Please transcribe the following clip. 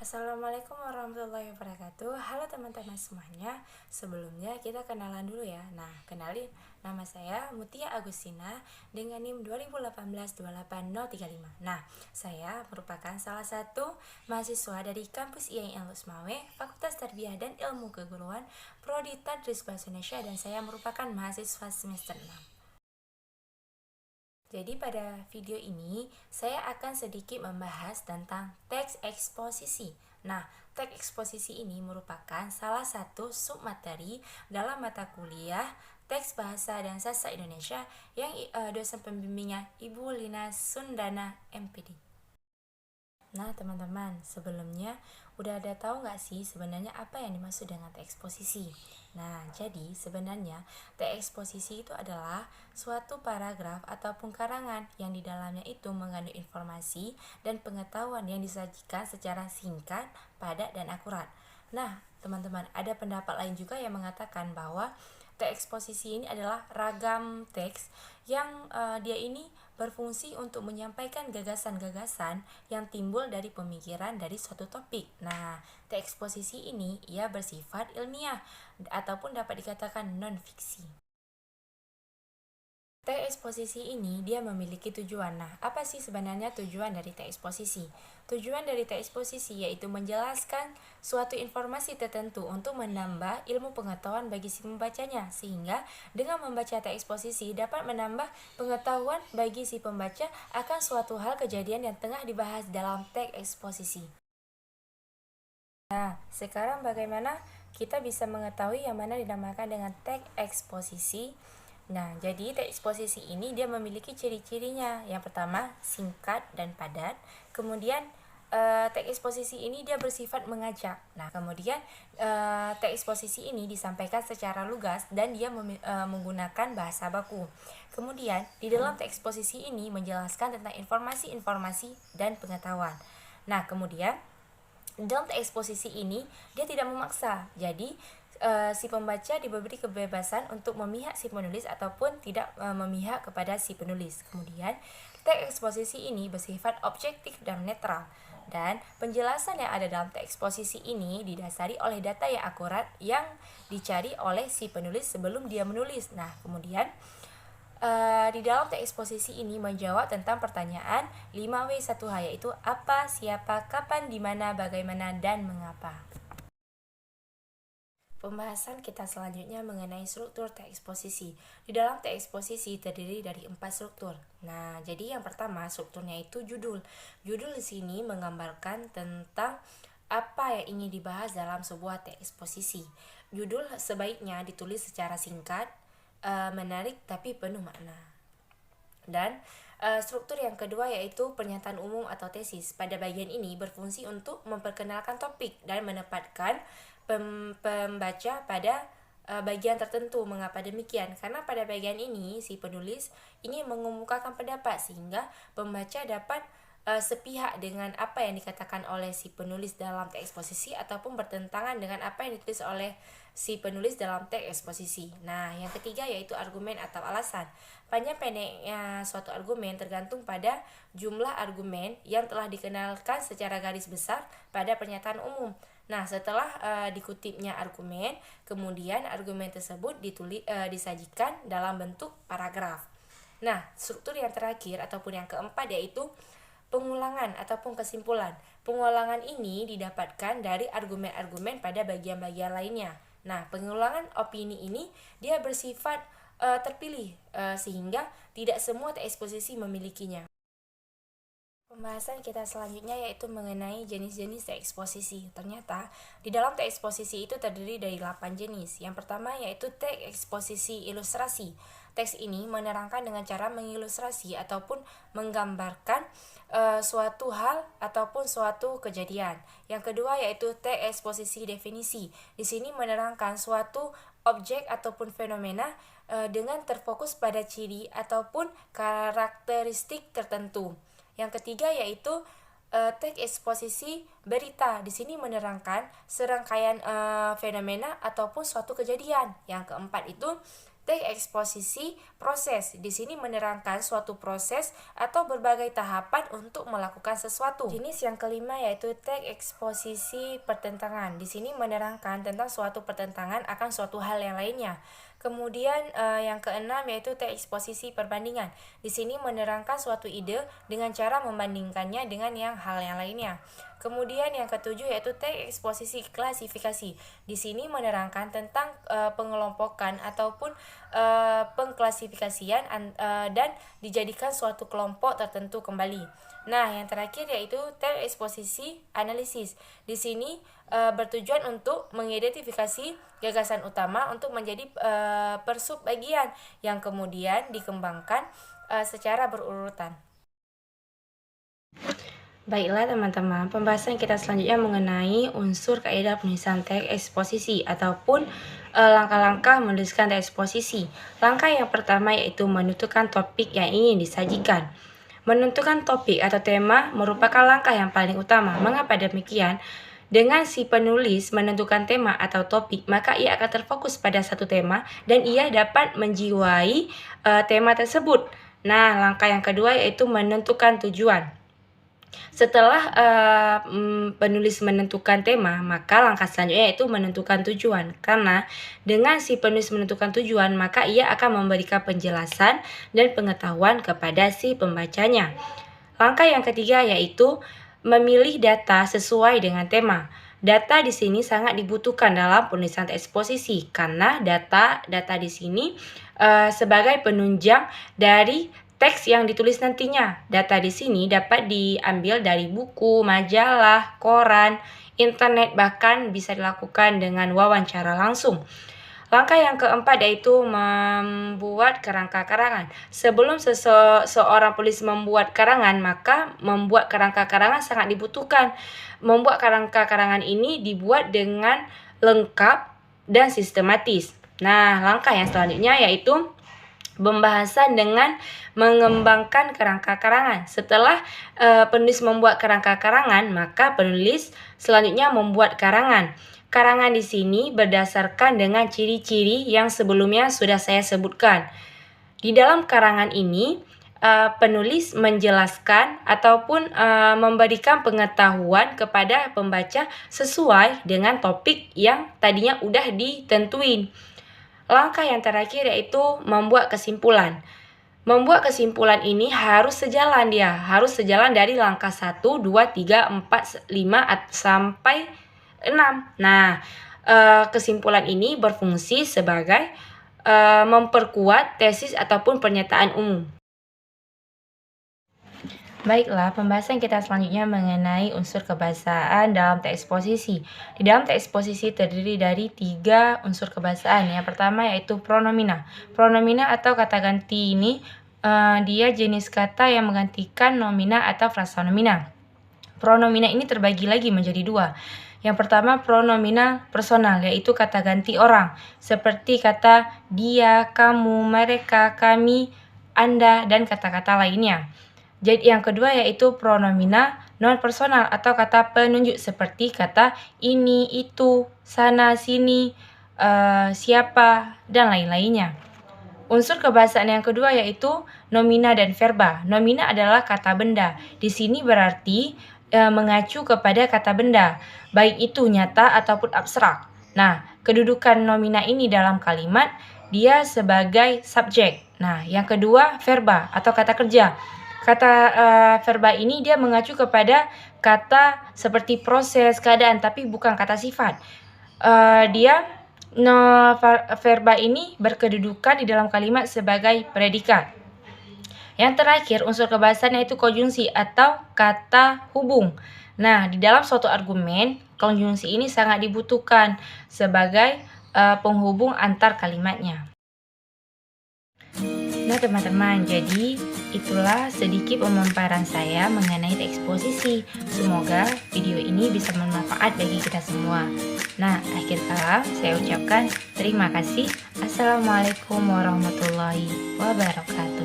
Assalamualaikum warahmatullahi wabarakatuh. Halo teman-teman semuanya. Sebelumnya kita kenalan dulu ya. Nah, kenalin, nama saya Mutia Agustina dengan NIM 2018-28035. Nah, saya merupakan salah satu mahasiswa dari kampus IAIN Lusmawe, Fakultas Tarbiyah dan Ilmu Keguruan, Prodi Tadris Bahasa Indonesia, dan saya merupakan mahasiswa semester 6. Jadi pada video ini saya akan sedikit membahas tentang teks eksposisi. Nah, teks eksposisi ini merupakan salah satu submateri dalam mata kuliah teks bahasa dan sastra Indonesia yang dosen pembimbingnya Ibu Lina Sundana MPD. Nah teman-teman, sebelumnya udah ada tahu nggak sih sebenarnya apa yang dimaksud dengan teks eksposisi? Nah, jadi sebenarnya teks eksposisi itu adalah suatu paragraf ataupun karangan yang di dalamnya itu mengandung informasi dan pengetahuan yang disajikan secara singkat, padat, dan akurat. Nah, teman-teman, ada pendapat lain juga yang mengatakan bahwa teks eksposisi ini adalah ragam teks yang dia ini berfungsi untuk menyampaikan gagasan-gagasan yang timbul dari pemikiran dari suatu topik. Nah, teks eksposisi ini ia bersifat ilmiah ataupun dapat dikatakan non-fiksi. Teks eksposisi ini dia memiliki tujuan. Nah, apa sih sebenarnya tujuan dari teks eksposisi? Tujuan dari teks eksposisi yaitu menjelaskan suatu informasi tertentu untuk menambah ilmu pengetahuan bagi si pembacanya, sehingga dengan membaca teks eksposisi dapat menambah pengetahuan bagi si pembaca akan suatu hal kejadian yang tengah dibahas dalam teks eksposisi. Nah, sekarang bagaimana kita bisa mengetahui yang mana dinamakan dengan teks eksposisi? Nah, jadi teks eksposisi ini dia memiliki ciri-cirinya. Yang pertama, singkat dan padat. Kemudian teks eksposisi ini dia bersifat mengajak. Nah, kemudian teks eksposisi ini disampaikan secara lugas dan dia menggunakan bahasa baku. Kemudian, di dalam teks eksposisi ini menjelaskan tentang informasi-informasi dan pengetahuan. Nah, kemudian dalam teks eksposisi ini dia tidak memaksa. Jadi si pembaca diberi kebebasan untuk memihak si penulis ataupun tidak memihak kepada si penulis. Kemudian, teks eksposisi ini bersifat objektif dan netral. Dan penjelasan yang ada dalam teks eksposisi ini didasari oleh data yang akurat yang dicari oleh si penulis sebelum dia menulis. Nah, kemudian di dalam teks eksposisi ini menjawab tentang pertanyaan 5W1H, yaitu apa, siapa, kapan, di mana, bagaimana, dan mengapa. Pembahasan kita selanjutnya mengenai struktur teks eksposisi. Di dalam teks eksposisi terdiri dari 4 struktur. Nah, jadi yang pertama strukturnya itu judul. Judul di sini menggambarkan tentang apa yang ingin dibahas dalam sebuah teks eksposisi. Judul sebaiknya ditulis secara singkat, menarik tapi penuh makna. Dan struktur yang kedua yaitu pernyataan umum atau tesis. Pada bagian ini berfungsi untuk memperkenalkan topik dan menempatkan pembaca pada bagian tertentu. Mengapa demikian? Karena pada bagian ini si penulis ingin mengemukakan pendapat sehingga pembaca dapat sepihak dengan apa yang dikatakan oleh si penulis dalam teks eksposisi ataupun bertentangan dengan apa yang ditulis oleh si penulis dalam teks eksposisi. Nah, yang ketiga yaitu argumen atau alasan. Panjang pendeknya suatu argumen tergantung pada jumlah argumen yang telah dikenalkan secara garis besar pada pernyataan umum. Nah, setelah dikutipnya argumen, kemudian argumen tersebut disajikan dalam bentuk paragraf. Nah, struktur yang terakhir ataupun yang keempat yaitu pengulangan ataupun kesimpulan. Pengulangan ini didapatkan dari argumen-argumen pada bagian-bagian lainnya. Nah, pengulangan opini ini dia bersifat terpilih sehingga tidak semua teks eksposisi memilikinya. Pembahasan kita selanjutnya yaitu mengenai jenis-jenis teks eksposisi. Ternyata di dalam teks eksposisi itu terdiri dari 8 jenis. Yang pertama yaitu teks eksposisi ilustrasi. Teks ini menerangkan dengan cara mengilustrasi ataupun menggambarkan suatu hal ataupun suatu kejadian. Yang kedua yaitu teks eksposisi definisi. Di sini menerangkan suatu objek ataupun fenomena dengan terfokus pada ciri ataupun karakteristik tertentu. Yang ketiga yaitu teks eksposisi berita. Di sini menerangkan serangkaian fenomena ataupun suatu kejadian. Yang keempat itu Teks eksposisi proses. Di sini menerangkan suatu proses atau berbagai tahapan untuk melakukan sesuatu. Jenis yang kelima yaitu teks eksposisi pertentangan. Di sini menerangkan tentang suatu pertentangan akan suatu hal yang lainnya. Kemudian yang keenam yaitu teks eksposisi perbandingan. Di sini menerangkan suatu ide dengan cara membandingkannya dengan hal yang lainnya. Kemudian yang ketujuh yaitu teks eksposisi klasifikasi. Di sini menerangkan tentang pengelompokan ataupun pengklasifikasian dan dijadikan suatu kelompok tertentu kembali. Nah, yang terakhir yaitu teks eksposisi analisis. Di sini bertujuan untuk mengidentifikasi gagasan utama untuk menjadi persub bagian yang kemudian dikembangkan secara berurutan. Baiklah teman-teman, pembahasan kita selanjutnya mengenai unsur kaidah penulisan teks eksposisi ataupun langkah-langkah menuliskan teks eksposisi. Langkah yang pertama yaitu menentukan topik yang ingin disajikan. Menentukan topik atau tema merupakan langkah yang paling utama. Mengapa demikian? Dengan si penulis menentukan tema atau topik, maka ia akan terfokus pada satu tema dan ia dapat menjiwai tema tersebut. Nah, langkah yang kedua yaitu menentukan tujuan. Setelah penulis menentukan tema, maka langkah selanjutnya yaitu menentukan tujuan. Karena dengan si penulis menentukan tujuan, maka ia akan memberikan penjelasan dan pengetahuan kepada si pembacanya. Langkah yang ketiga yaitu memilih data sesuai dengan tema. Data di sini sangat dibutuhkan dalam penulisan eksposisi karena data di sini sebagai penunjang dari teks yang ditulis nantinya. Data di sini dapat diambil dari buku, majalah, koran, internet, bahkan bisa dilakukan dengan wawancara langsung. Langkah yang keempat yaitu membuat kerangka karangan. Sebelum seorang penulis membuat karangan, maka membuat kerangka karangan sangat dibutuhkan. Membuat kerangka karangan ini dibuat dengan lengkap dan sistematis. Nah, langkah yang selanjutnya yaitu pembahasan dengan mengembangkan kerangka karangan. Setelah penulis membuat kerangka karangan, maka penulis selanjutnya membuat karangan. Karangan di sini berdasarkan dengan ciri-ciri yang sebelumnya sudah saya sebutkan. Di dalam karangan ini, penulis menjelaskan ataupun memberikan pengetahuan kepada pembaca sesuai dengan topik yang tadinya udah ditentuin. Langkah yang terakhir yaitu membuat kesimpulan. Membuat kesimpulan ini harus sejalan dari langkah 1, 2, 3, 4, 5 sampai 6. Nah, kesimpulan ini berfungsi sebagai memperkuat tesis ataupun pernyataan umum. Baiklah, pembahasan kita selanjutnya mengenai unsur kebahasaan dalam teks eksposisi. Di dalam teks eksposisi terdiri dari 3 unsur kebahasaan. Yang pertama yaitu pronomina. Pronomina atau kata ganti ini dia jenis kata yang menggantikan nomina atau frasa nomina. Pronomina ini terbagi lagi menjadi 2. Yang pertama pronomina personal, yaitu kata ganti orang. Seperti kata dia, kamu, mereka, kami, anda, dan kata-kata lainnya. Jadi yang kedua yaitu pronomina non-personal atau kata penunjuk seperti kata ini, itu, sana, sini, siapa, dan lain-lainnya. Unsur kebahasaan yang kedua yaitu nomina dan verba. Nomina adalah kata benda. Di sini berarti mengacu kepada kata benda, baik itu nyata ataupun abstrak. Nah, kedudukan nomina ini dalam kalimat dia sebagai subjek. Nah, yang kedua verba atau kata kerja. Kata verba ini dia mengacu kepada kata seperti proses, keadaan, tapi bukan kata sifat. Verba ini berkedudukan di dalam kalimat sebagai predikat. Yang terakhir, unsur kebahasaan yaitu konjungsi atau kata hubung. Nah, di dalam suatu argumen, konjungsi ini sangat dibutuhkan sebagai penghubung antar kalimatnya. Nah teman-teman, jadi itulah sedikit pemaparan saya mengenai teks eksposisi. Semoga video ini bisa bermanfaat bagi kita semua. Nah, akhir kata saya ucapkan terima kasih. Assalamualaikum warahmatullahi wabarakatuh.